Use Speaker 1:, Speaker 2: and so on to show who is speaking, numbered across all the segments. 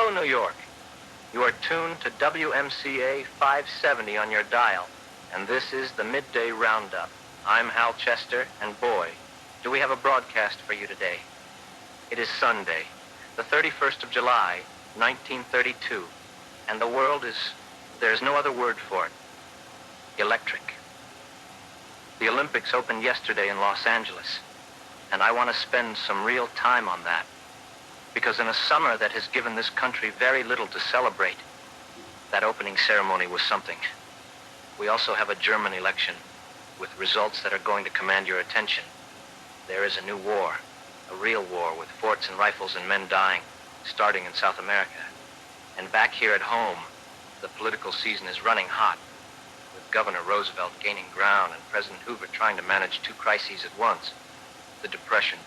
Speaker 1: Hello, New York. You are tuned to WMCA 570 on your dial, and this is the Midday Roundup. I'm Hal Chester, and boy, do we have a broadcast for you today. It is Sunday, the 31st of July, 1932, and the world is, there's no other word for it, electric. The Olympics opened yesterday in Los Angeles, and I want to spend some real time on that. Because in a summer that has given this country very little to celebrate, that opening ceremony was something. We also have a German election with results that are going to command your attention. There is a new war, a real war with forts and rifles and men dying, starting in South America. And back here at home, the political season is running hot, with Governor Roosevelt gaining ground and President Hoover trying to manage two crises at once, the Depression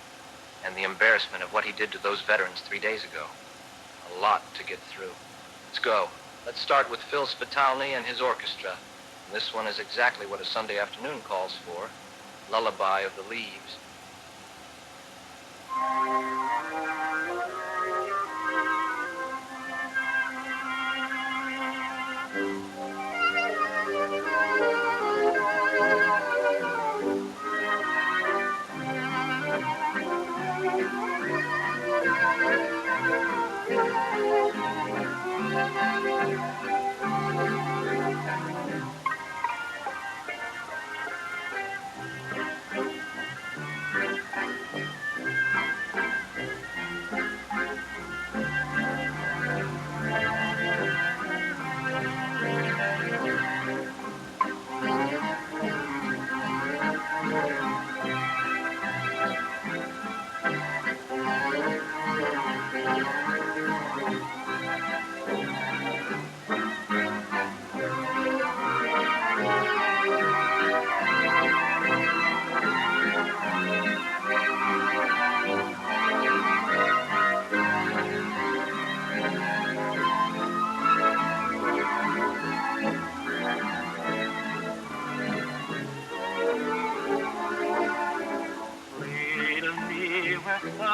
Speaker 1: and the embarrassment of what he did to those veterans 3 days ago. A lot to get through. Let's go. Let's start with Phil Spitalny and his orchestra. And this one is exactly what a Sunday afternoon calls for, Lullaby of the Leaves.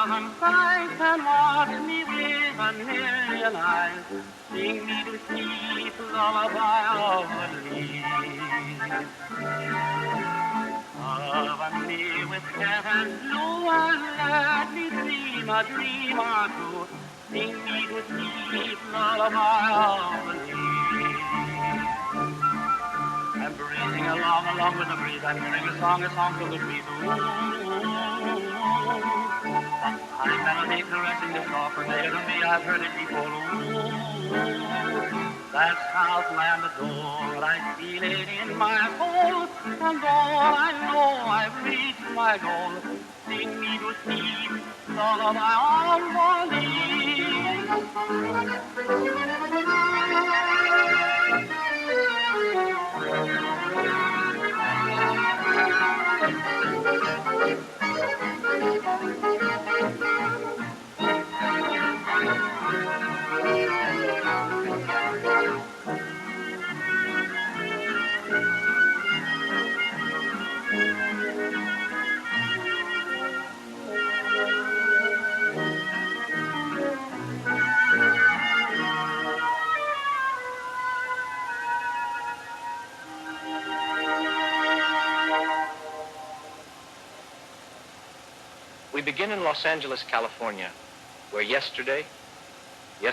Speaker 2: Sunlight and watch me with a million eyes. Sing me the sweet lullaby of the leaves. Cover me with heaven's blue and let me dream a dream or two. Sing me the sweet lullaby of the leaves. And breathing along with the breeze, I'm hearing a song to the breeze. I'm melody caressing the soft and air to me, I've heard it before. Ooh, that Southland adore, I feel it in my soul, and all I know I've reached my goal. Sing me to sleep, lullaby on the
Speaker 1: We begin in Los Angeles, California, where yesterday, the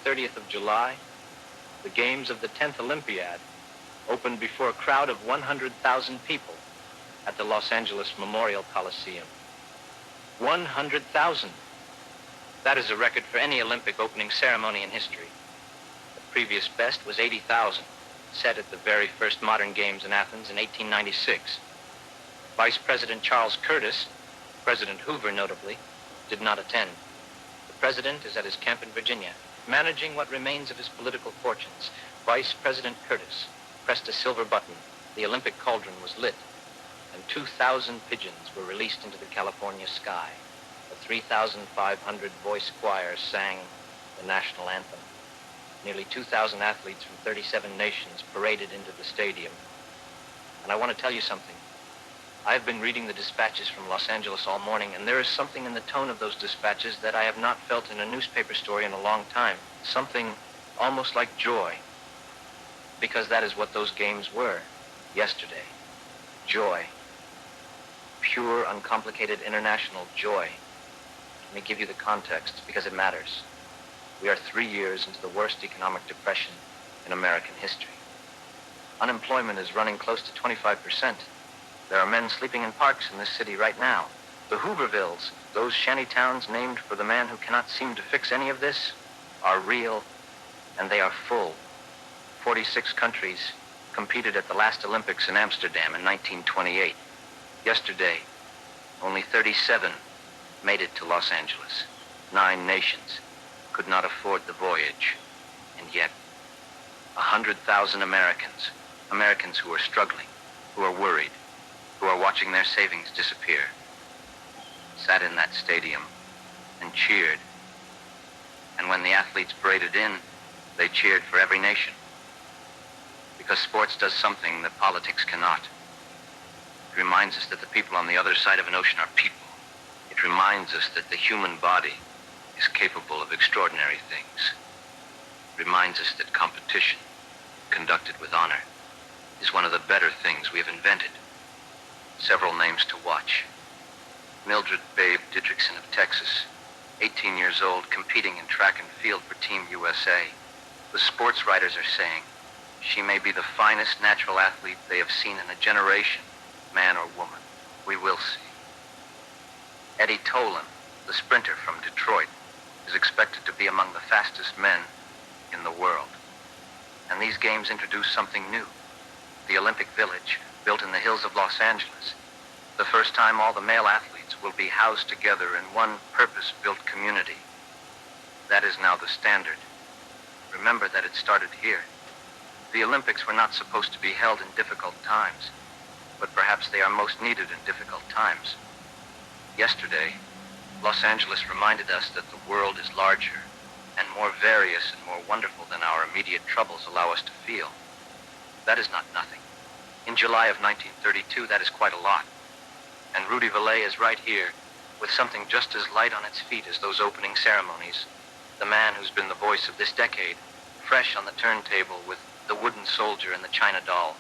Speaker 1: 30th of July, the games of the 10th Olympiad opened before a crowd of 100,000 people at the Los Angeles Memorial Coliseum. 100,000. That is a record for any Olympic opening ceremony in history. The previous best was 80,000, set at the very first modern games in Athens in 1896. Vice President Charles Curtis, President Hoover, notably, did not attend. The president is at his camp in Virginia, managing what remains of his political fortunes. Vice President Curtis pressed a silver button. The Olympic cauldron was lit, and 2,000 pigeons were released into the California sky. The 3,500 voice choir sang the national anthem. Nearly 2,000 athletes from 37 nations paraded into the stadium. And I want to tell you something. I've been reading the dispatches from Los Angeles all morning, and there is something in the tone of those dispatches that I have not felt in a newspaper story in a long time. Something almost like joy. Because that is what those games were yesterday. Joy. Pure, uncomplicated international joy. Let me give you the context, because it matters. We are 3 years into the worst economic depression in American history. Unemployment is running close to 25%. There are men sleeping in parks in this city right now. The Hoovervilles, those shanty towns named for the man who cannot seem to fix any of this, are real, and they are full. 46 countries competed at the last Olympics in Amsterdam in 1928. Yesterday, only 37 made it to Los Angeles. 9 nations could not afford the voyage. And yet, 100,000 Americans who are struggling, who are worried, who are watching their savings disappear, sat in that stadium and cheered. And when the athletes paraded in, they cheered for every nation. Because sports does something that politics cannot. It reminds us that the people on the other side of an ocean are people. It reminds us that the human body is capable of extraordinary things. It reminds us that competition, conducted with honor, is one of the better things we have invented. Several names to watch. Mildred Babe Didrikson of Texas, 18 years old, competing in track and field for Team USA. The sports writers are saying she may be the finest natural athlete they have seen in a generation, man or woman. We will see. Eddie Tolan, the sprinter from Detroit, is expected to be among the fastest men in the world. And these games introduce something new. The Olympic Village, built in the hills of Los Angeles. The first time all the male athletes will be housed together in one purpose-built community. That is now the standard. Remember that it started here. The Olympics were not supposed to be held in difficult times, but perhaps they are most needed in difficult times. Yesterday, Los Angeles reminded us that the world is larger and more various and more wonderful than our immediate troubles allow us to feel. That is not nothing. In July of 1932, that is quite a lot. And Rudy Vallee is right here with something just as light on its feet as those opening ceremonies. The man who's been the voice of this decade, fresh on the turntable with the wooden soldier and the China doll.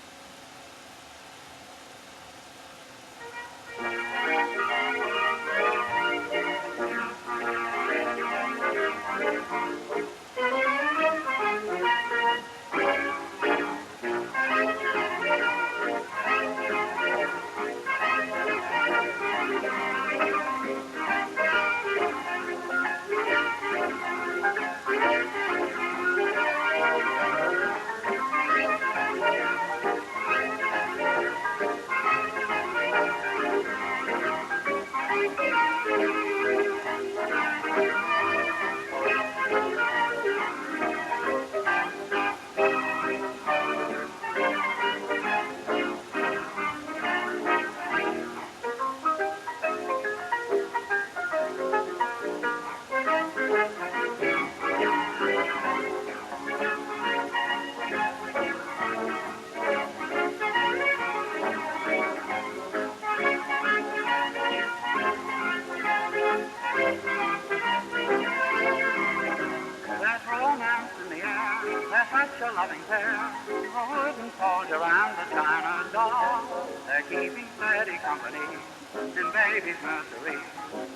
Speaker 2: Loving pair, a wooden soldier and a China doll. They're keeping steady company in baby's nursery.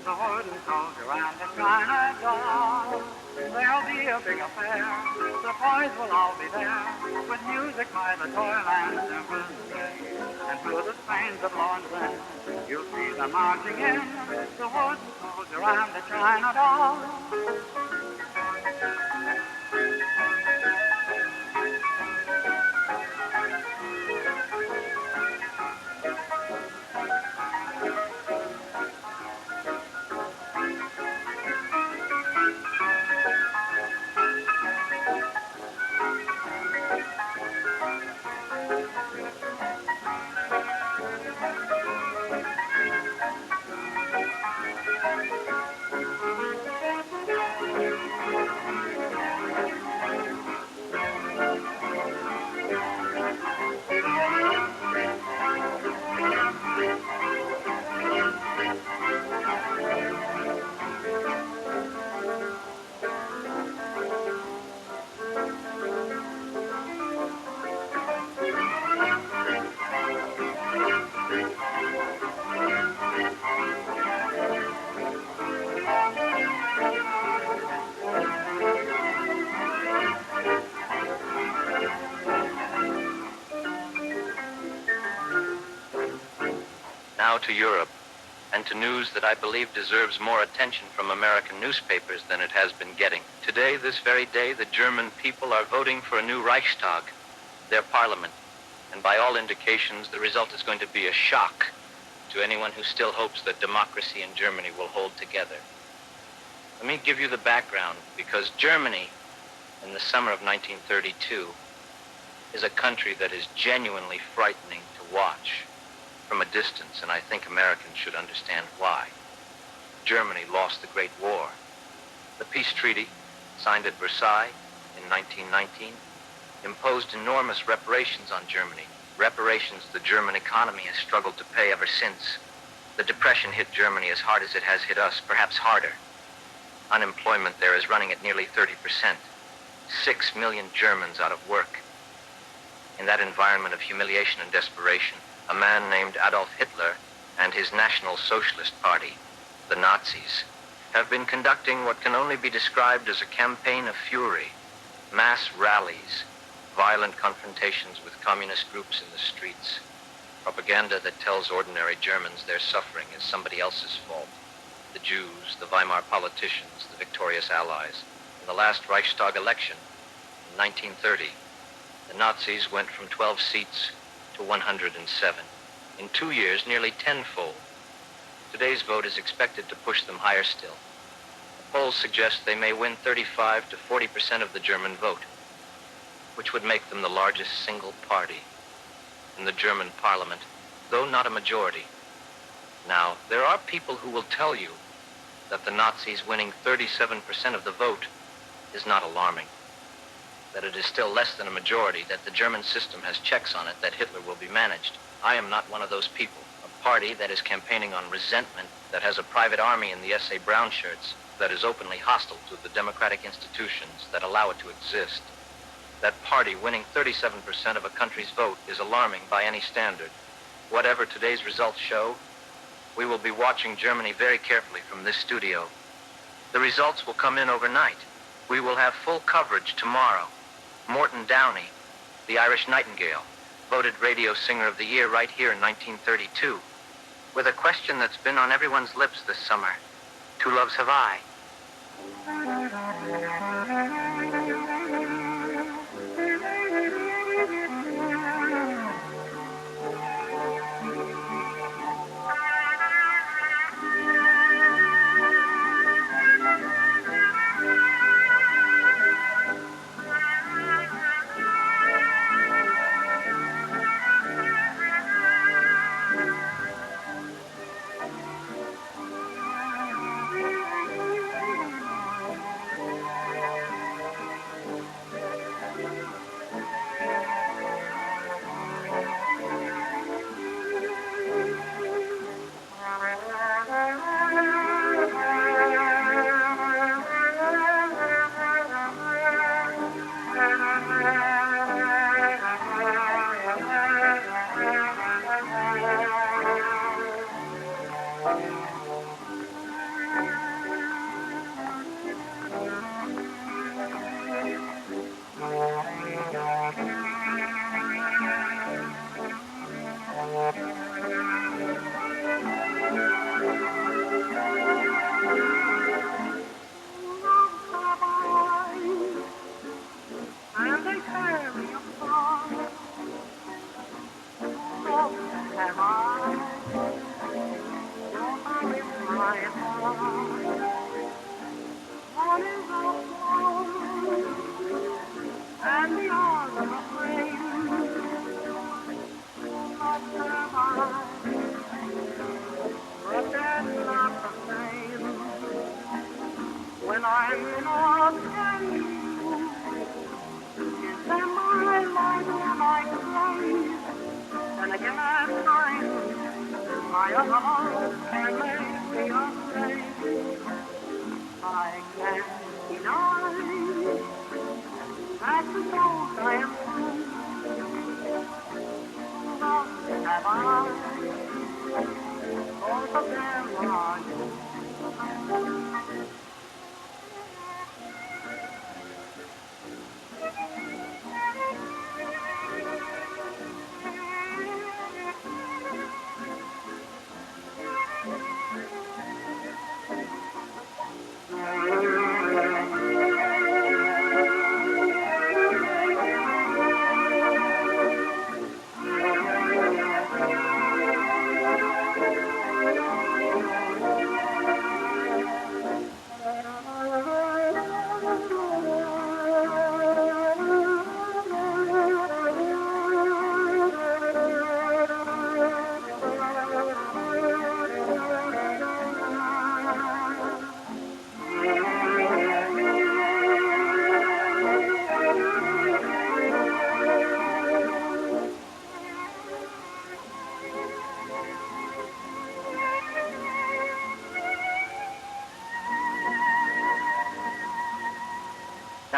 Speaker 2: The wooden soldier and the China doll. There'll be a big affair. The boys will all be there with music by the toyland symphony. And through the strains of Lawrence Lynn, you'll see them marching in. The wooden soldier and the China doll.
Speaker 1: now to Europe, and to news that I believe deserves more attention from American newspapers than it has been getting. Today, this very day, the German people are voting for a new Reichstag, their parliament. And by all indications, the result is going to be a shock to anyone who still hopes that democracy in Germany will hold together. Let me give you the background, because Germany, in the summer of 1932, is a country that is genuinely frightening to watch from a distance, and I think Americans should understand why. Germany lost the Great War. The peace treaty, signed at Versailles in 1919, imposed enormous reparations on Germany, reparations the German economy has struggled to pay ever since. The Depression hit Germany as hard as it has hit us, perhaps harder. Unemployment there is running at nearly 30%. 6 million Germans out of work. In that environment of humiliation and desperation, a man named Adolf Hitler and his National Socialist Party, the Nazis, have been conducting what can only be described as a campaign of fury, mass rallies, violent confrontations with communist groups in the streets, propaganda that tells ordinary Germans their suffering is somebody else's fault. The Jews, the Weimar politicians, the victorious Allies. In the last Reichstag election, in 1930, the Nazis went from 12 seats to 107. In 2 years, nearly tenfold. Today's vote is expected to push them higher still. The polls suggest they may win 35 to 40% of the German vote, which would make them the largest single party in the German parliament, though not a majority. Now, there are people who will tell you that the Nazis winning 37% of the vote is not alarming, that it is still less than a majority, that the German system has checks on it, that Hitler will be managed. I am not one of those people. A party that is campaigning on resentment, that has a private army in the S.A. brown shirts, that is openly hostile to the democratic institutions that allow it to exist. That party winning 37% of a country's vote is alarming by any standard. Whatever today's results show, we will be watching Germany very carefully from this studio. The results will come in overnight. We will have full coverage tomorrow. Morton Downey, the Irish Nightingale, voted Radio Singer of the Year right here in 1932, with a question that's been on everyone's lips this summer. Two loves have I.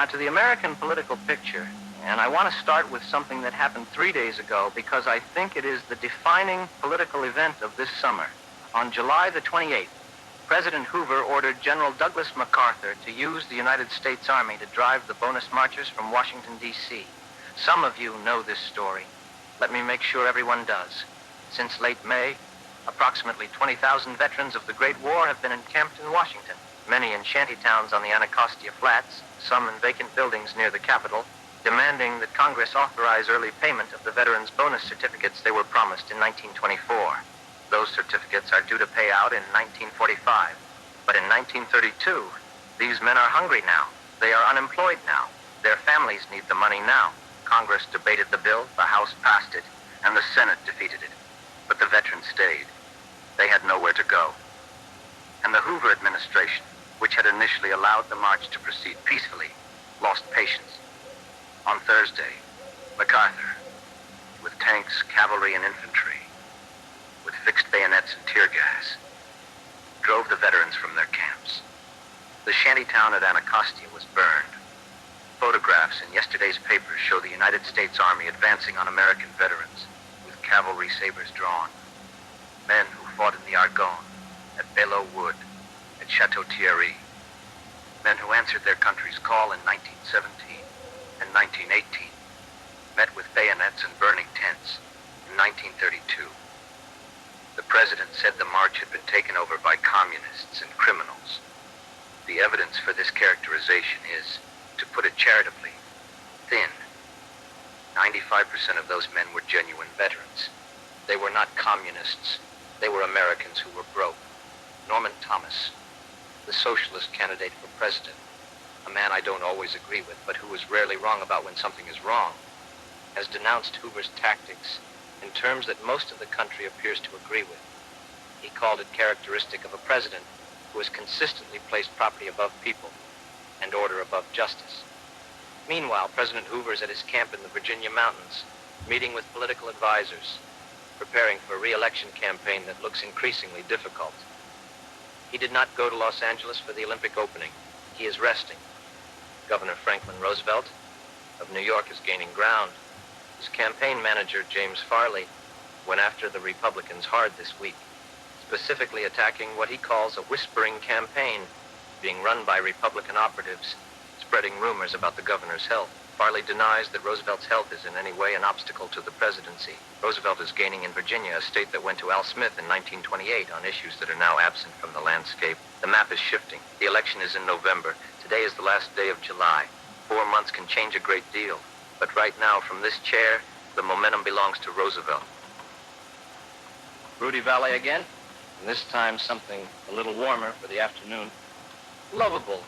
Speaker 1: to the American political picture, and I want to start with something that happened 3 days ago because I think it is the defining political event of this summer. On July the 28th, President Hoover ordered General Douglas MacArthur to use the United States Army to drive the bonus marchers from Washington, D.C. Some of you know this story. Let me make sure everyone does. Since late May, approximately 20,000 veterans of the Great War have been encamped in Washington, many in shanty towns on the Anacostia Flats, some in vacant buildings near the Capitol, demanding that Congress authorize early payment of the veterans' bonus certificates they were promised in 1924. Those certificates are due to pay out in 1945. But in 1932, these men are hungry now. They are unemployed now. Their families need the money now. Congress debated the bill, the House passed it, and the Senate defeated it. But the veterans stayed. They had nowhere to go. And the Hoover administration, which had initially allowed the march to proceed peacefully, lost patience. On Thursday, MacArthur, with tanks, cavalry, and infantry, with fixed bayonets and tear gas, drove the veterans from their camps. The shantytown at Anacostia was burned. Photographs in yesterday's papers show the United States Army advancing on American veterans with cavalry sabers drawn. Men who fought in the Argonne, at Belleau Wood, at Chateau Thierry. Men who answered their country's call in 1917 and 1918, met with bayonets and burning tents in 1932. The president said the march had been taken over by communists and criminals. The evidence for this characterization is, to put it charitably, thin. 95% of those men were genuine veterans. They were not communists. They were Americans who were broke. Norman Thomas, the socialist candidate for president, a man I don't always agree with, but who is rarely wrong about when something is wrong, has denounced Hoover's tactics in terms that most of the country appears to agree with. He called it characteristic of a president who has consistently placed property above people and order above justice. Meanwhile, President Hoover is at his camp in the Virginia mountains, meeting with political advisors, preparing for a re-election campaign that looks increasingly difficult. He did not go to Los Angeles for the Olympic opening. He is resting. Governor Franklin Roosevelt of New York is gaining ground. His campaign manager, James Farley, went after the Republicans hard this week, specifically attacking what he calls a whispering campaign being run by Republican operatives, spreading rumors about the governor's health. Farley denies that Roosevelt's health is in any way an obstacle to the presidency. Roosevelt is gaining in Virginia, a state that went to Al Smith in 1928 on issues that are now absent from the landscape. The map is shifting. The election is in November. Today is the last day of July. 4 months can change a great deal. But right now, from this chair, the momentum belongs to Roosevelt. Rudy Vallee again, and this time something a little warmer for the afternoon. Loveable.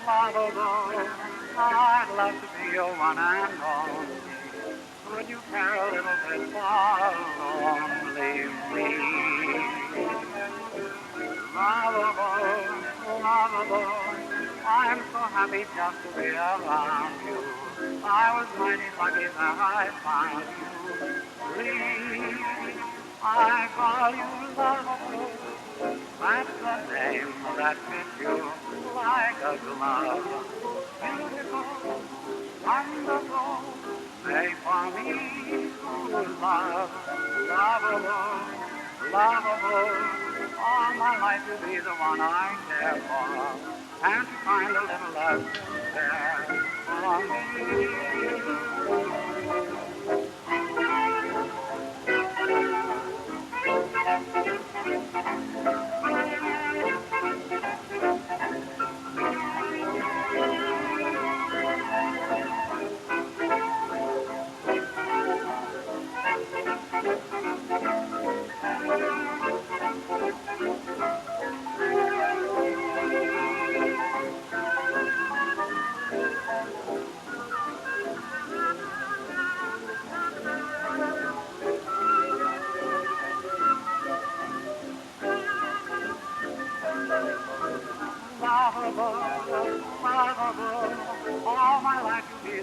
Speaker 2: Loveable, I'd love to be your one and only. Would you care a little bit for lonely me? Loveable, I'm so happy just to be around you. I was mighty lucky that I found you. Please, I call you Loveable. That's the name that fits you like a glove. Beautiful, wonderful, made for me to love. Loveable, loveable, all my life to be the one I care for, and to find a little love there for me.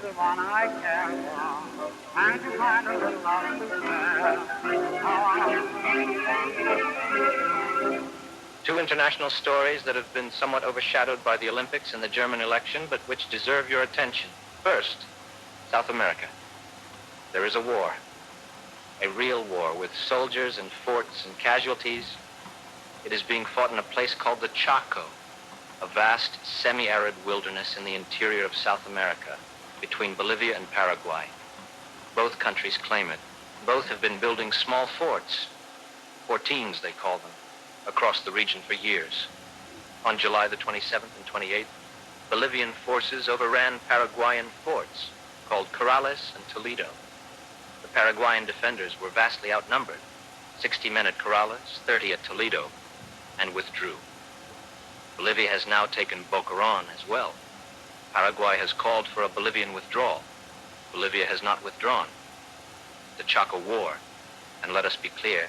Speaker 2: the one I care for, and you find a little love to spare.
Speaker 1: Two international stories that have been somewhat overshadowed by the Olympics and the German election, but which deserve your attention. First, South America. There is a war, a real war with soldiers and forts and casualties. It is being fought in a place called the Chaco, a vast semi-arid wilderness in the interior of South America, between Bolivia and Paraguay. Both countries claim it. Both have been building small forts, fortines they call them, across the region for years. On July the 27th and 28th, Bolivian forces overran Paraguayan forts called Corrales and Toledo. The Paraguayan defenders were vastly outnumbered, 60 men at Corrales, 30 at Toledo, and withdrew. Bolivia has now taken Boquerón as well. Paraguay has called for a Bolivian withdrawal. Bolivia has not withdrawn. The Chaco War, and let us be clear,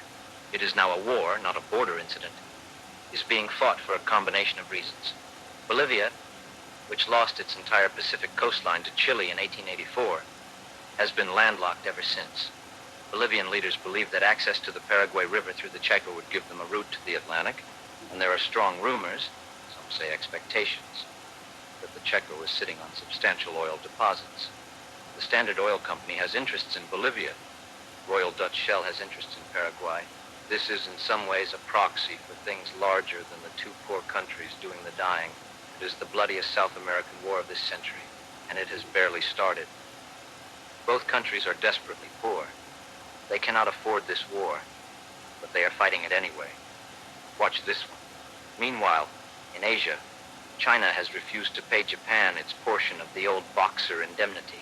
Speaker 1: it is now a war, not a border incident, is being fought for a combination of reasons. Bolivia, which lost its entire Pacific coastline to Chile in 1884, has been landlocked ever since. Bolivian leaders believe that access to the Paraguay River through the Chaco would give them a route to the Atlantic, and there are strong rumors, some say expectations, that the Chaco is sitting on substantial oil deposits. The Standard Oil Company has interests in Bolivia. Royal Dutch Shell has interests in Paraguay. This is in some ways a proxy for things larger than the two poor countries doing the dying. It is the bloodiest South American war of this century, and it has barely started. Both countries are desperately poor. They cannot afford this war, but they are fighting it anyway. Watch this one. Meanwhile, in Asia, China has refused to pay Japan its portion of the old Boxer indemnity,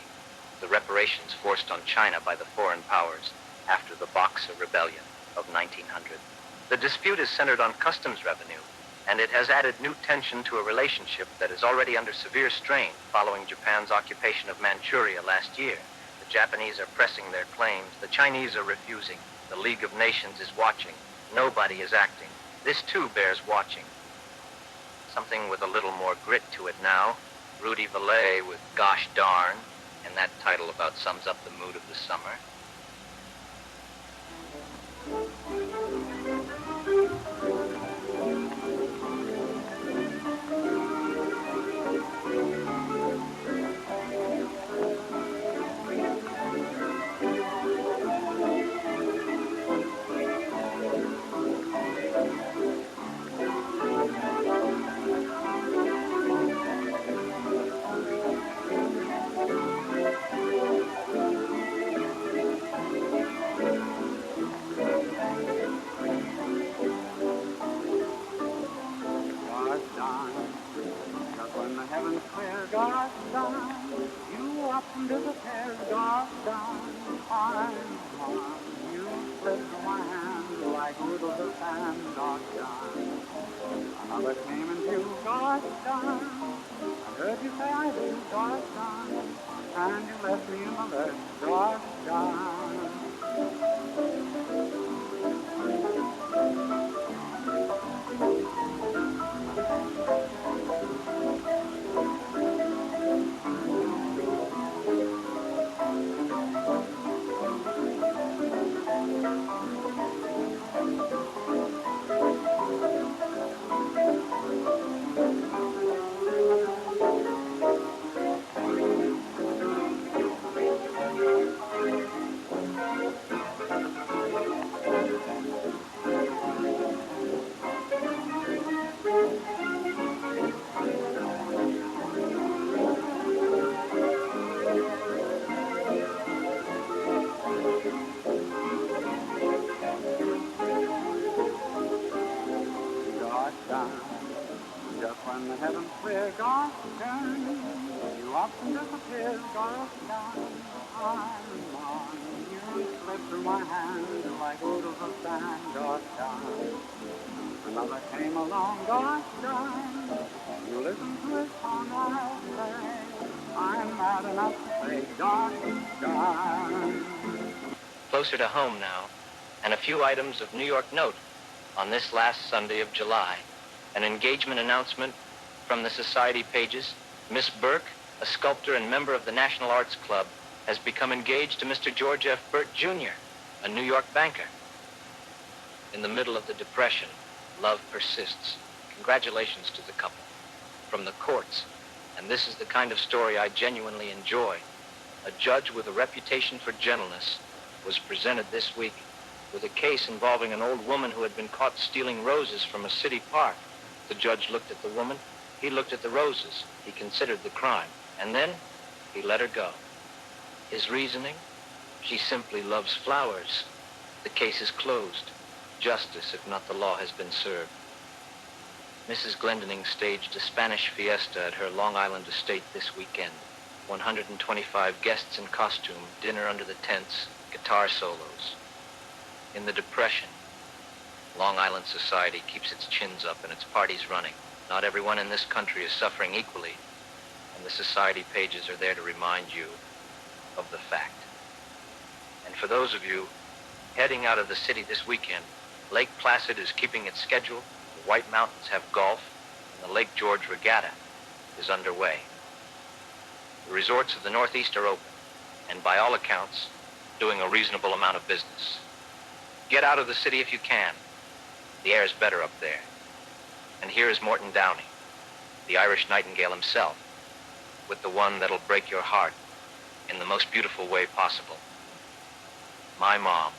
Speaker 1: the reparations forced on China by the foreign powers after the Boxer Rebellion of 1900. The dispute is centered on customs revenue, and it has added new tension to a relationship that is already under severe strain following Japan's occupation of Manchuria last year. The Japanese are pressing their claims. The Chinese are refusing. The League of Nations is watching. Nobody is acting. This too bears watching. Something with a little more grit to it now. Rudy Vallee with Gosh Darn, and that title about sums up the mood of the summer.
Speaker 2: Heaven's clear, gosh darn, you up and disappear, gosh darn, I'm on. You slid from my hand like oodles of sand, gosh darn. Another came and you, gosh darn, I heard you say I do, gosh darn, and you left me in the lurch, gosh darn. When the heavens clear, gosh darn, you often disappear, gosh darn, I'm on. You slip through my hands like oodles of sand, gosh darn. Another came along, gosh darn, you listen to his song, I'll say, I'm mad enough to say, gosh darn.
Speaker 1: Closer to home now, and a few items of New York note on this last Sunday of July. An engagement announcement from the society pages. Miss Burke a sculptor and member of the National Arts Club, has become engaged to Mr. George F. Burt, Jr., a New York banker. In the middle of the Depression, love persists. Congratulations to the couple. From the courts, and this is the kind of story I genuinely enjoy, a judge with a reputation for gentleness was presented this week with a case involving an old woman who had been caught stealing roses from a city park. The judge looked at the woman, he looked at the roses, he considered the crime, and then he let her go. His reasoning? She simply loves flowers. The case is closed. Justice, if not the law, has been served. Mrs. Glendinning staged a Spanish fiesta at her Long Island estate this weekend. 125 guests in costume, dinner under the tents, guitar solos. In the Depression, Long Island society keeps its chins up and its parties running. Not everyone in this country is suffering equally, and the society pages are there to remind you of the fact. And for those of you heading out of the city this weekend, Lake Placid is keeping its schedule, the White Mountains have golf, and the Lake George Regatta is underway. The resorts of the Northeast are open, and by all accounts, doing a reasonable amount of business. Get out of the city if you can. The air's better up there. And here is Morton Downey, the Irish Nightingale himself, with the one that'll break your heart in the most beautiful way possible. My Mom.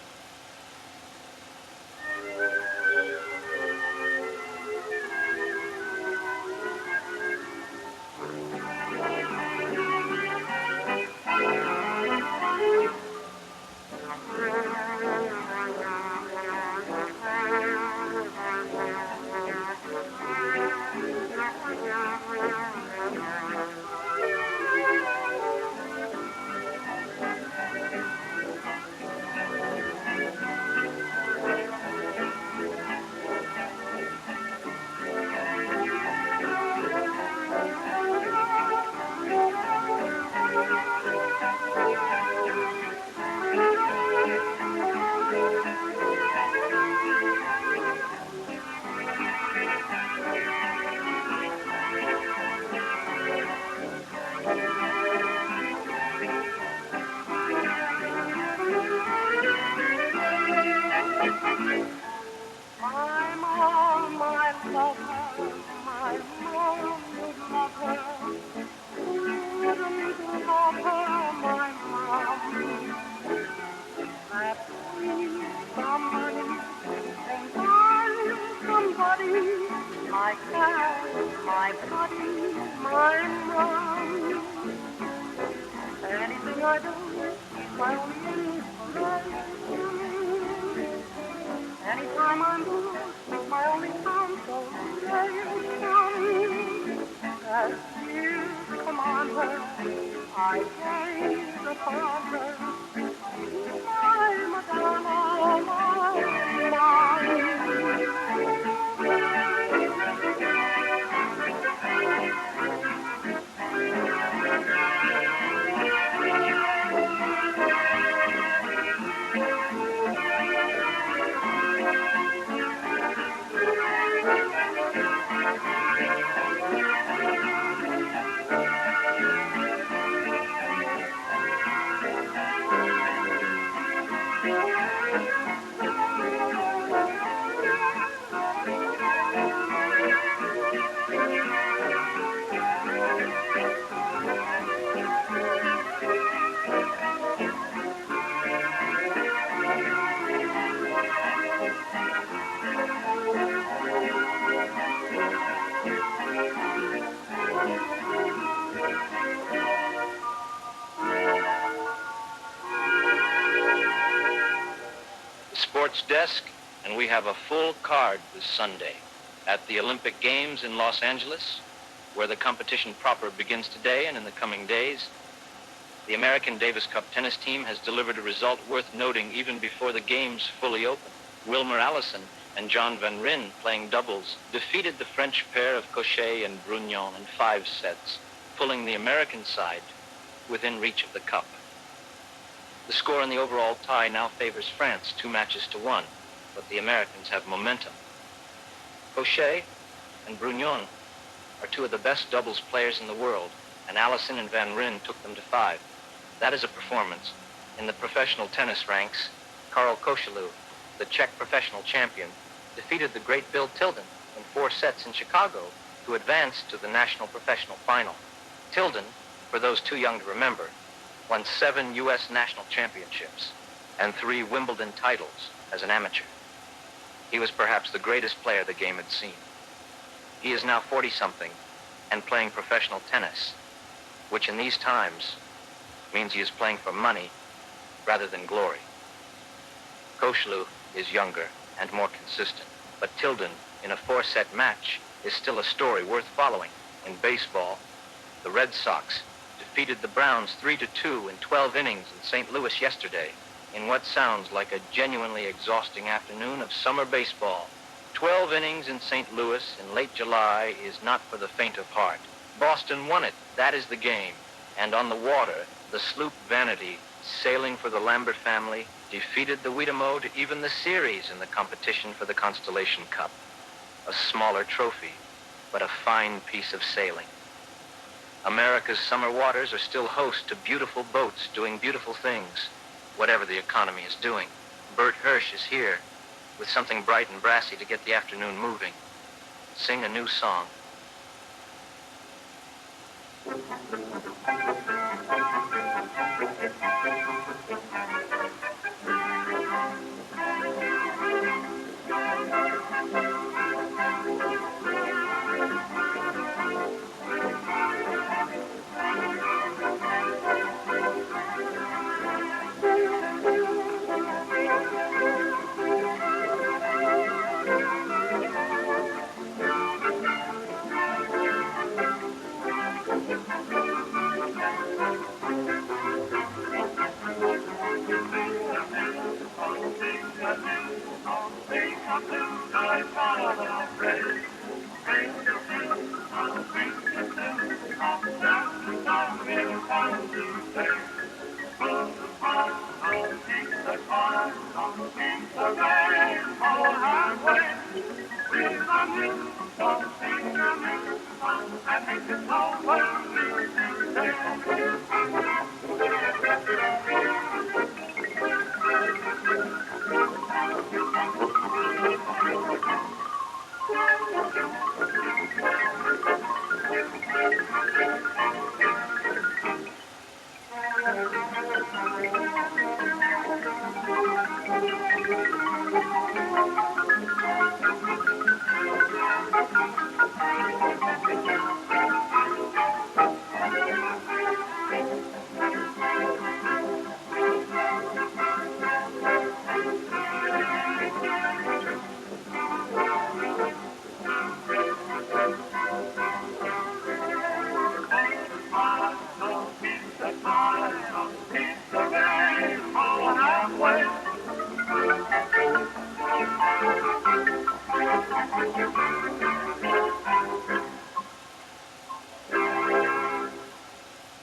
Speaker 1: Sports desk, and we have a full card this Sunday at the Olympic Games in Los Angeles, where the competition proper begins today and in the coming days. The American Davis Cup tennis team has delivered a result worth noting even before the games fully open. Wilmer Allison and John Van Ryn, playing doubles, defeated the French pair of Cochet and Brugnon in 5 sets, pulling the American side within reach of the cup. The score in the overall tie now favors France 2-1, but the Americans have momentum. Cochet and Brugnon are 2 of the best doubles players in the world, and Allison and Van Ryn took them to 5. That is a performance. In the professional tennis ranks, Karl Kozeluh, the Czech professional champion, defeated the great Bill Tilden in 4 sets in Chicago to advance to the national professional final. Tilden, for those too young to remember, won 7 U.S. national championships and 3 Wimbledon titles as an amateur. He was perhaps the greatest player the game had seen. He is now 40-something and playing professional tennis, which in these times means he is playing for money rather than glory. Kozeluh is younger and more consistent, but Tilden in a 4-set match is still a story worth following. In baseball, the Red Sox defeated the Browns 3-2 in 12 innings in St. Louis yesterday in what sounds like a genuinely exhausting afternoon of summer baseball. 12 innings in St. Louis in late July is not for the faint of heart. Boston won it. That is the game. And on the water, the sloop Vanity, sailing for the Lambert family, defeated the Weidamo to even the series in the competition for the Constellation Cup. A smaller trophy, but a fine piece of sailing. America's summer waters are still host to beautiful boats doing beautiful things, whatever the economy is doing. Burt Hirsch is here with something bright and brassy to get the afternoon moving. Sing a new song.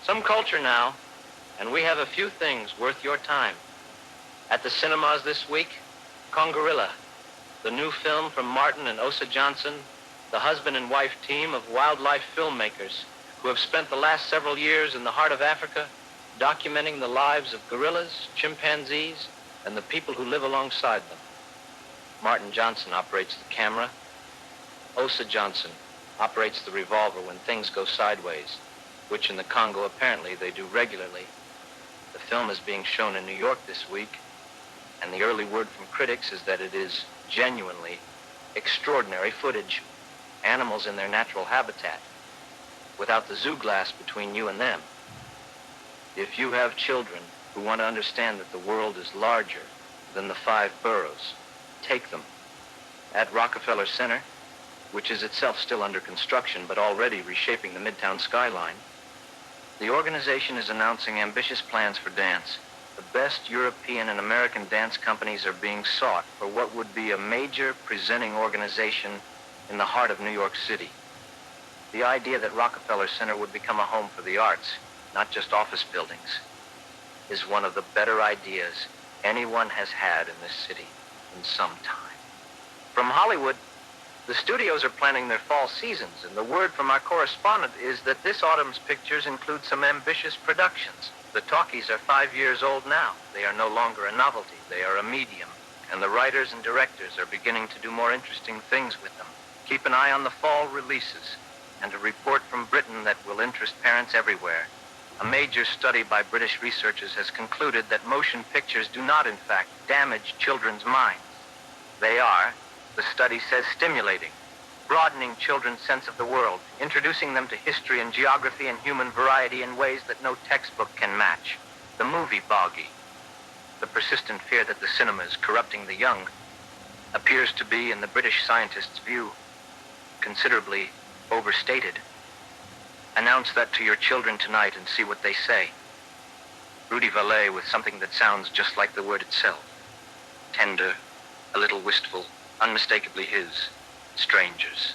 Speaker 1: Some culture now, and we have a few things worth your time. At the cinemas this week, Congorilla, the new film from Martin and Osa Johnson, the husband and wife team of wildlife filmmakers who have spent the last several years in the heart of Africa documenting the lives of gorillas, chimpanzees, and the people who live alongside them. Martin Johnson operates the camera. Osa Johnson operates the revolver when things go sideways, which in the Congo apparently they do regularly. The film is being shown in New York this week, and the early word from critics is that it is genuinely extraordinary footage. Animals in their natural habitat, without the zoo glass between you and them. If you have children who want to understand that the world is larger than the 5 boroughs, take them. At Rockefeller Center, which is itself still under construction but already reshaping the Midtown skyline, the organization is announcing ambitious plans for dance. The best European and American dance companies are being sought for what would be a major presenting organization in the heart of New York City. The idea that Rockefeller Center would become a home for the arts, not just office buildings, is one of the better ideas anyone has had in this city in some time. From Hollywood, The studios are planning their fall seasons, and the word from our correspondent is that this autumn's pictures include some ambitious productions. The talkies are 5 years old now. They are no longer a novelty. They are a medium, and the writers and directors are beginning to do more interesting things with them. Keep an eye on the fall releases, and a report from Britain that will interest parents everywhere. A major study by British researchers has concluded that motion pictures do not, in fact, damage children's minds. They are, the study says, stimulating, broadening children's sense of the world, introducing them to history and geography and human variety in ways that no textbook can match. The movie bogey, the persistent fear that the cinema is corrupting the young, appears to be, in the British scientists' view, considerably overstated. Announce that to your children tonight and see what they say. Rudy Vallee with something that sounds just like the word itself. Tender, a little wistful, unmistakably his, Strangers.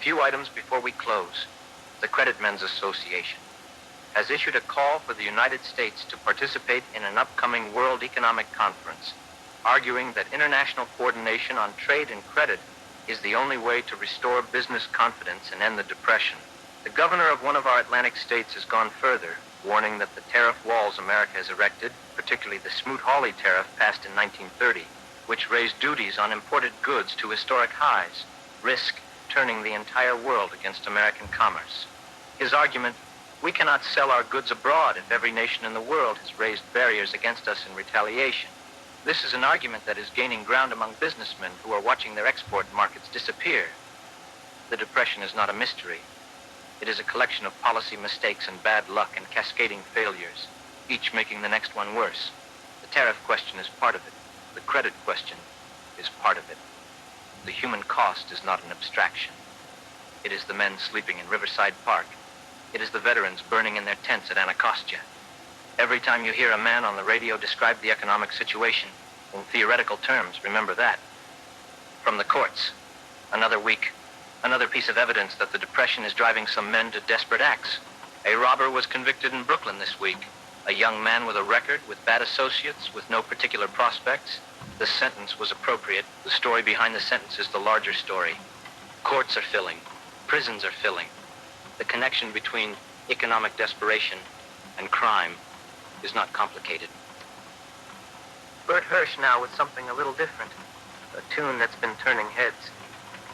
Speaker 1: Few items before we close. The Credit Men's Association has issued a call for the United States to participate in an upcoming World Economic Conference, arguing that international coordination on trade and credit is the only way to restore business confidence and end the Depression. The governor of one of our Atlantic states has gone further, warning that the tariff walls America has erected, particularly the Smoot-Hawley tariff passed in 1930, which raised duties on imported goods to historic highs, risk turning the entire world against American commerce. His argument, we cannot sell our goods abroad if every nation in the world has raised barriers against us in retaliation. This is an argument that is gaining ground among businessmen who are watching their export markets disappear. The Depression is not a mystery. It is a collection of policy mistakes and bad luck and cascading failures, each making the next one worse. The tariff question is part of it. The credit question is part of it. The human cost is not an abstraction. It is the men sleeping in Riverside Park. It is the veterans burning in their tents at Anacostia. Every time you hear a man on the radio describe the economic situation in theoretical terms, remember that. From the courts, another week, another piece of evidence that the Depression is driving some men to desperate acts. A robber was convicted in Brooklyn this week. A young man with a record, with bad associates, with no particular prospects. The sentence was appropriate. The story behind the sentence is the larger story. Courts are filling. Prisons are filling. The connection between economic desperation and crime is not complicated. Burt Hirsch now with something a little different. A tune that's been turning heads.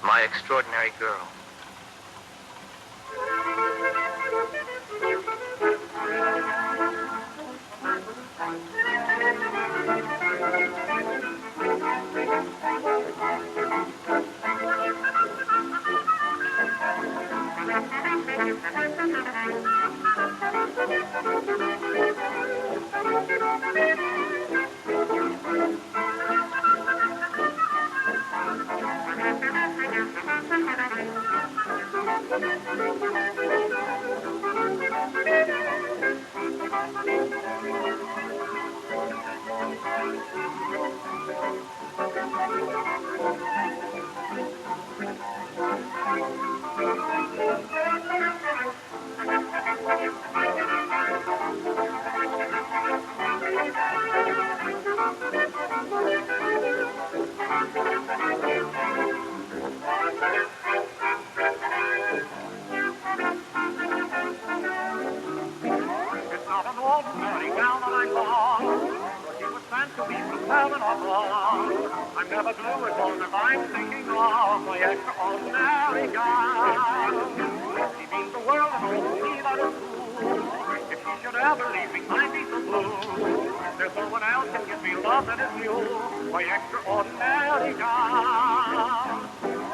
Speaker 1: My Extraordinary Girl.
Speaker 2: I'm never blue as long as I'm thinking of my extraordinary girl. She means the world and all to me, that is true. If she should ever leave me, I'd be so blue. There's no one else can give me love that is new, my extraordinary girl.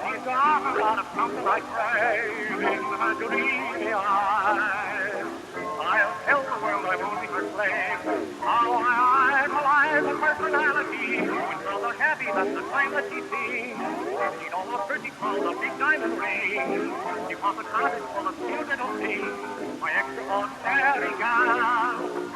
Speaker 2: She's got a lot of something I crave in her dreamy eyes. I'll tell the world I'm only her slave. How I idolize her personality. When girls are happy, that's the time that she sings. She don't look pretty clothes, a big diamond ring. She wants a cottage full of cute little things. My extraordinary girl.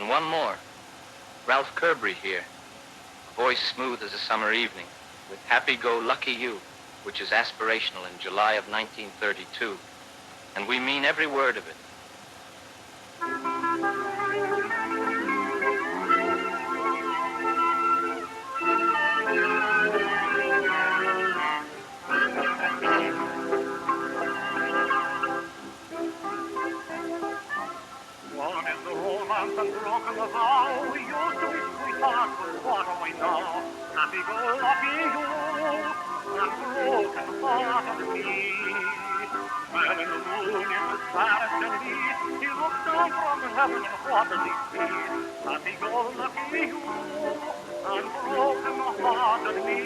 Speaker 1: One more. Ralph Kirby here. A voice smooth as a summer evening, with Happy-Go-Lucky You, which is aspirational in July of 1932. And we mean every word of it.
Speaker 2: And broken the vow, we used to be sweethearts, but what do we know? Happy-go-lucky you, and broken heart of me. Well, in the moon, in the saddest indeed, he looked down from heaven, and what does he see? Happy-go-lucky you, and broken heart of me.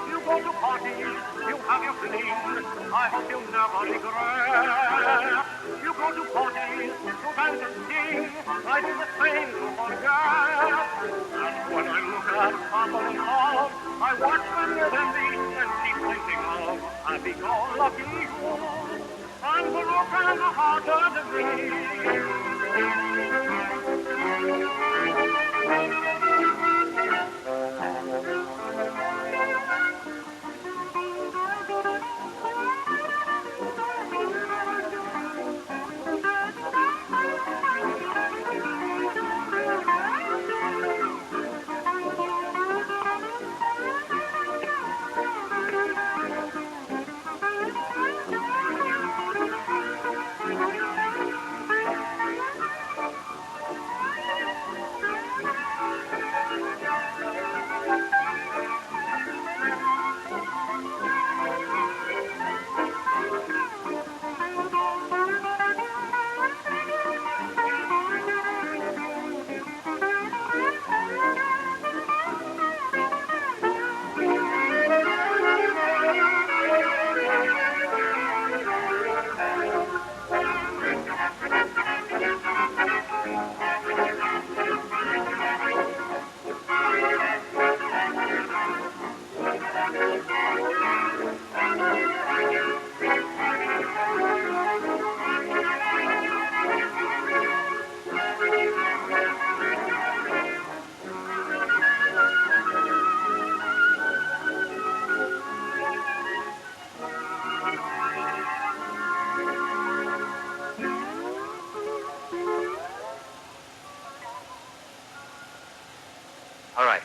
Speaker 2: You go to parties, you have your fling, I hope you'll never regret. You go to parties, to dance and sing, I do the same to forget. And when I look at Papa and Mom, I watch them with envy and keep thinking of happy-go-lucky you, and broken hearted me.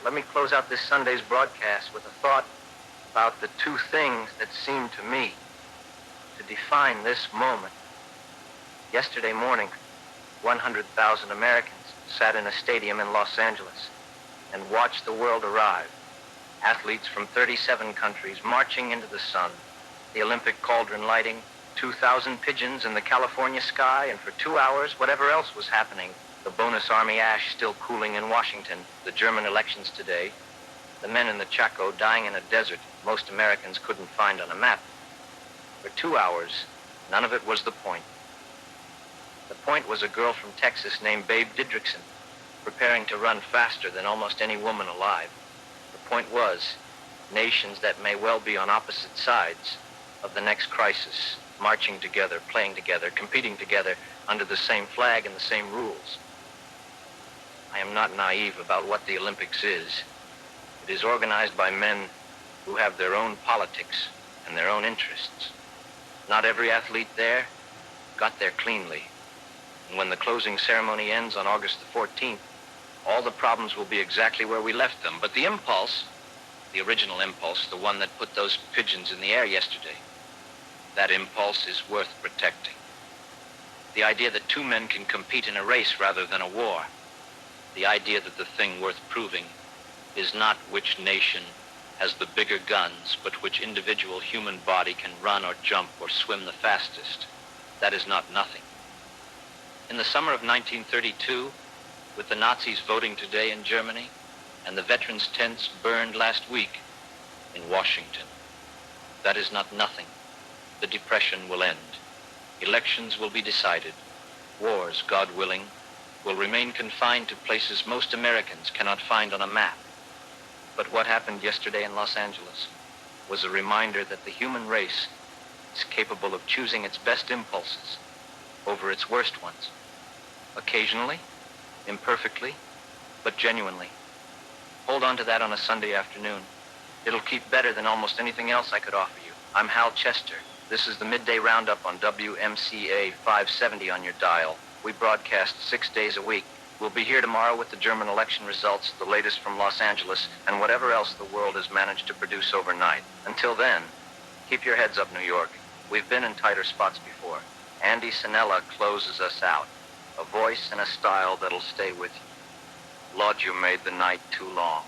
Speaker 1: let me close out this Sunday's broadcast with a thought about the two things that seem to me to define this moment. Yesterday morning, 100,000 Americans sat in a stadium in Los Angeles and watched the world arrive. Athletes from 37 countries marching into the sun, the Olympic cauldron lighting, 2,000 pigeons in the California sky, and for 2 hours, whatever else was happening, the bonus army ash still cooling in Washington, the German elections today, the men in the Chaco dying in a desert most Americans couldn't find on a map. For 2 hours, none of it was the point. The point was a girl from Texas named Babe Didrikson, preparing to run faster than almost any woman alive. The point was, nations that may well be on opposite sides of the next crisis, marching together, playing together, competing together under the same flag and the same rules. I am not naive about what the Olympics is. It is organized by men who have their own politics and their own interests. Not every athlete there got there cleanly. And when the closing ceremony ends on August the 14th, all the problems will be exactly where we left them. But the impulse, the original impulse, the one that put those pigeons in the air yesterday, that impulse is worth protecting. The idea that two men can compete in a race rather than a war. The idea that the thing worth proving is not which nation has the bigger guns, but which individual human body can run or jump or swim the fastest. That is not nothing. In the summer of 1932, with the Nazis voting today in Germany and the veterans' tents burned last week in Washington, that is not nothing. The Depression will end. Elections will be decided. Wars, God willing, will remain confined to places most Americans cannot find on a map. But what happened yesterday in Los Angeles was a reminder that the human race is capable of choosing its best impulses over its worst ones. Occasionally, imperfectly, but genuinely. Hold on to that on a Sunday afternoon. It'll keep better than almost anything else I could offer you. I'm Hal Chester. This is the Midday Roundup on WMCA 570 on your dial. We broadcast 6 days a week. We'll be here tomorrow with the German election results, the latest from Los Angeles, and whatever else the world has managed to produce overnight. Until then, keep your heads up, New York. We've been in tighter spots before. Andy Sinella closes us out. A voice and a style that'll stay with you. Lord, you made the night too long.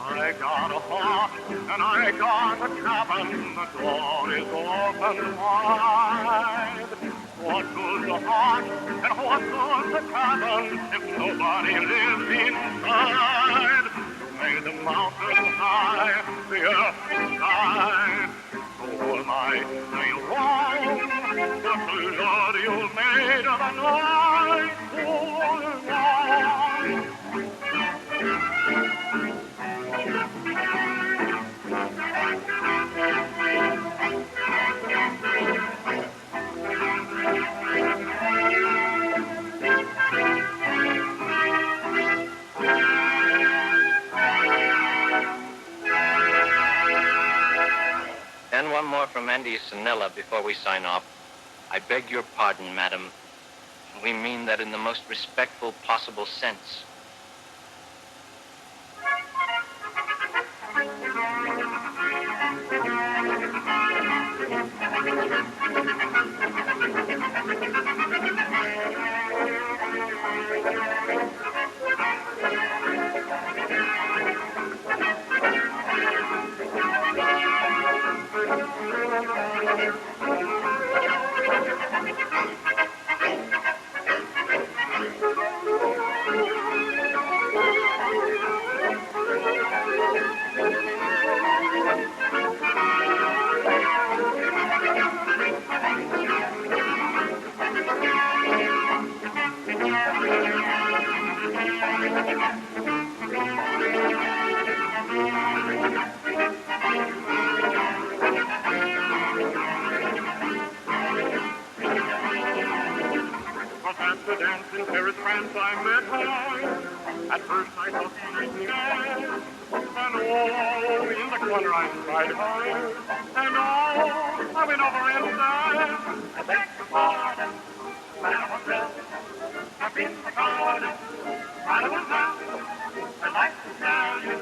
Speaker 2: I got a heart and I got a cabin, the door is open wide. What goes the heart and what goes the cabin if nobody lives inside? You made the mountains high, the earth the sky. So am I saying wrong? But Lord, you made the night so long.
Speaker 1: from Andy-Sanella before we sign off. I beg your pardon, madam. We mean that in the most respectful possible sense.
Speaker 2: In Paris, France, I met her. At first I thought she was mad. And oh, in the corner I spied her. And oh, I went over inside. I beg your pardon, mademoiselle. I've been forgotten, mademoiselle. I'd like to tell you,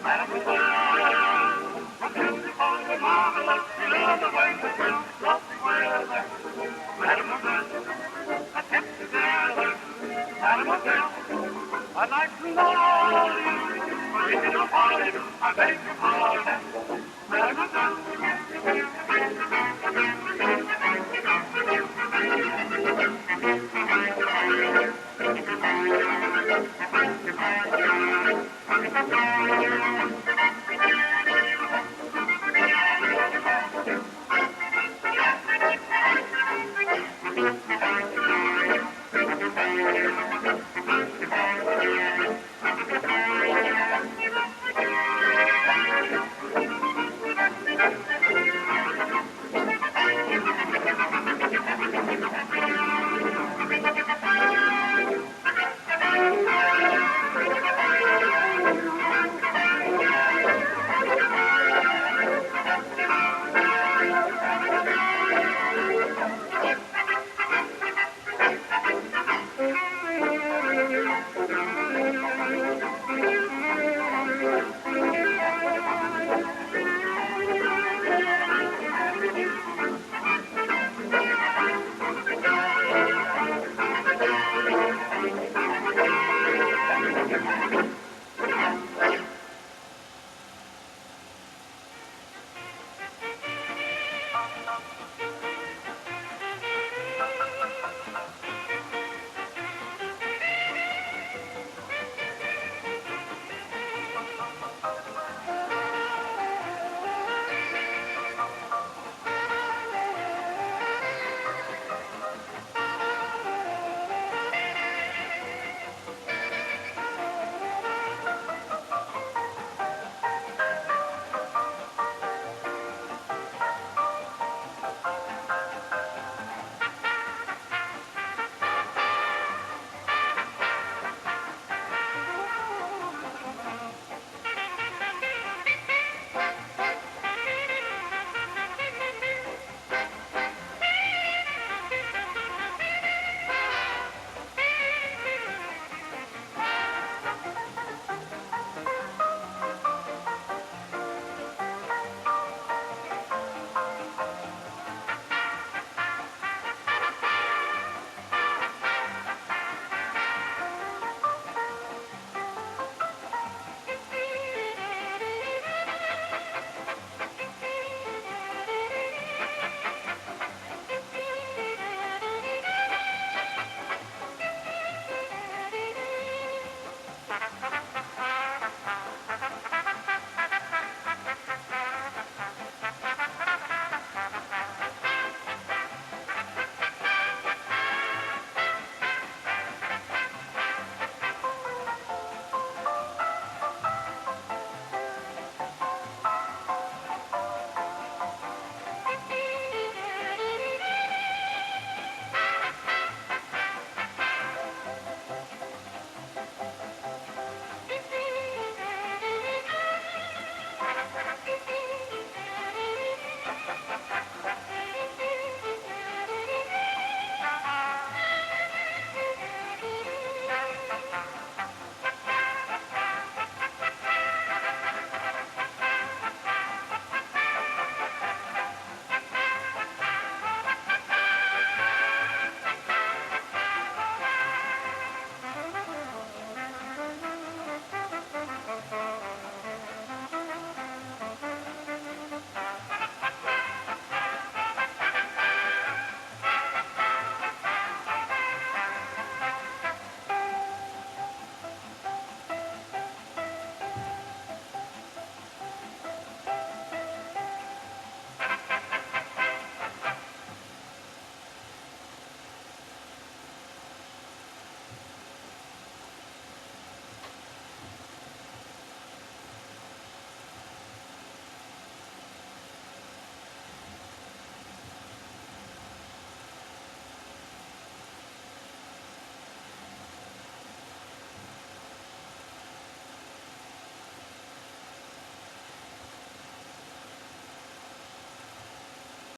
Speaker 2: mademoiselle. I'm beautiful and marvelous. You know the way to bring lovely weather, mademoiselle. I kept together, mademoiselle. I'd like to love you, but if you don't want it, I beg your pardon.